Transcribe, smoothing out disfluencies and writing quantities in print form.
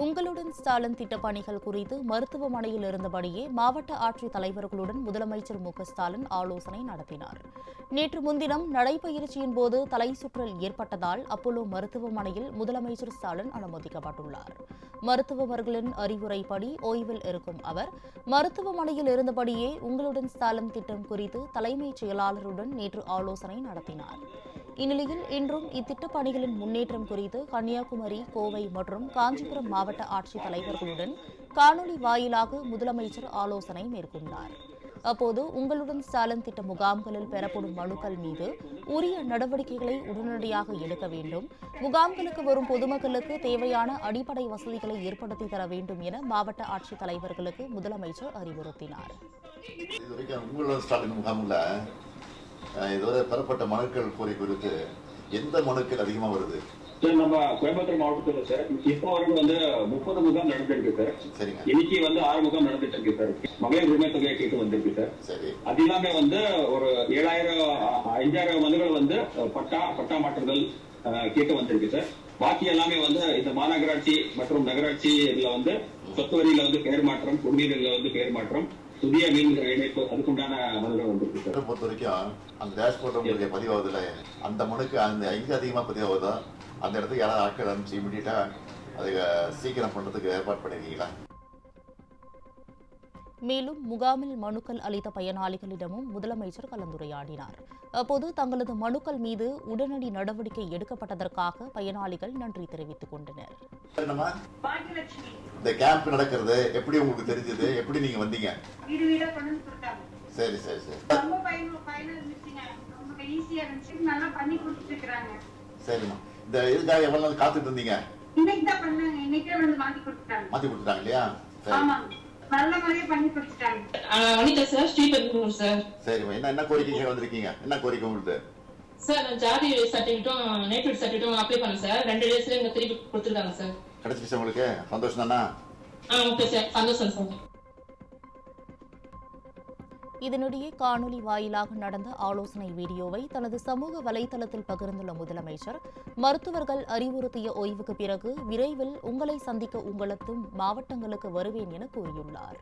உங்களுடன் ஸ்டாலின் திட்டப்பணிகள் குறித்து மருத்துவமனையில் இருந்தபடியே மாவட்ட ஆட்சித் தலைவர்களுடன் முதலமைச்சர் ஸ்டாலின் ஆலோசனை நடத்தினார். நேற்று முன்தினம் நடைபயிற்சியின் போது தலை சுற்றல் ஏற்பட்டதால் அப்போலோ மருத்துவமனையில் முதலமைச்சர் ஸ்டாலின் அனுமதிக்கப்பட்டுள்ளார். மருத்துவர்களின் அறிவுரைப்படி ஓய்வில் இருக்கும் அவர் மருத்துவமனையில் இருந்தபடியே உங்களுடன் ஸ்டாலின் திட்டம் குறித்து தலைமைச் செயலாளருடன் நேற்று ஆலோசனை நடத்தினார். இந்நிலையில் இன்றும் இத்திட்டப் பணிகளின் முன்னேற்றம் குறித்து கன்னியாகுமரி, கோவை மற்றும் காஞ்சிபுரம் மாவட்ட ஆட்சித் தலைவர்களுடன் காணொலி வாயிலாக முதலமைச்சர் ஆலோசனை மேற்கொண்டார். அப்போது உங்களுடன் ஸ்டாலின் திட்ட முகாம்களில் பெறப்படும் மனுக்கள் மீது உரிய நடவடிக்கைகளை உடனடியாக எடுக்க வேண்டும், முகாம்களுக்கு வரும் பொதுமக்களுக்கு தேவையான அடிப்படை வசதிகளை ஏற்படுத்தி தர வேண்டும் என மாவட்ட ஆட்சித் தலைவர்களுக்கு முதலமைச்சர் அறிவுறுத்தினார். இதுவரை பெறப்பட்ட மனுக்கள் கோரிக்கை குறித்து எந்த மனுக்கள் அதிகமா வருது? சார், நம்ம கோயம்புத்தூர் மாவட்டத்தில் சார் இப்போ வரைக்கும் 30 முகாம் நடந்துருக்கு சார். சரிங்க. இன்னைக்கு 6 முகாம் நடந்துட்டு இருக்கு சார். மகளிர் உரிமை தொகையை கேட்டு வந்திருக்கு சார். சரி. அது இல்லாம ஒரு 5,000 மனுகள் பட்டா மாற்றுதல் கேட்டு வந்திருக்கு சார். பாக்கி எல்லாமே இந்த மாநகராட்சி மற்றும் நகராட்சி இதுல சொத்து வரியில பெயர் மாற்றம், குடிநீர்ல பெயர் மாற்றம், புதிய மீன் இணைப்பு, அதுக்குண்டான மனுகள் வந்திருக்கு சார். பொறுத்த வரைக்கும் அந்த டேஷ்போர்ட் உங்களுக்கு பதிவாகுதுல, அந்த மனுக்கு எங்க அதிகமா பதிவாகுதோ அந்த இடத்துக்கு யாராவது ஆட்கள் அனுப்பிச்சு இமீடியட்டா அதை சீக்கிரம் பண்றதுக்கு ஏற்பாடு பண்ணிருக்கீங்களா? மேலும் முகாமில் மனுக்கள் அளித்த பயனாளிகளிடமும் முதலமைச்சர் கலந்துரையாடினார். அப்போது தங்களது மனுக்கள் மீது உடனடி நடவடிக்கை எடுக்கப்பட்டதற்காக பயனாளிகள் நன்றி தெரிவித்துக் கொண்டனர். இந்த கேம்ப் நடக்கிறது எப்படி உங்களுக்கு தெரிஞ்சது? எப்படி நீங்க வந்தீங்க? சரி சரி சரி. சரிம்மா, இந்த இதுக்காக எவ்வளவு நாள் காத்துட்டு இருந்தீங்க? மாத்தி கொடுத்துட்டாங்க இல்லையா? சரிம்மா, என்ன கோரிக்கை வந்திருக்கீங்க? என்ன கோரிக்கை உங்களுக்கு? சார், ஜாதி சர்டிபிகேட்டும் நேட்டிவ் சர்டிபிகேட்டும் அப்ளை பண்ணேன் சார். 2 டேஸ்ல எங்க திருப்பி கொடுத்துருக்காங்க சார். கிடைச்சிருச்சு உங்களுக்கு? சந்தோஷம் தானா? ஓகே சார், சந்தோஷம் சார். இதனிடையே காணொலி வாயிலாக நடந்த ஆலோசனை வீடியோவை தனது சமூக வலைதளத்தில் பகிர்ந்துள்ள முதலமைச்சர், மருத்துவர்கள் அறிவுறுத்திய ஓய்வுக்கு பிறகு விரைவில் உங்களை சந்திக்க உங்களது மாவட்டங்களுக்கு வருவேன் என கூறியுள்ளார்.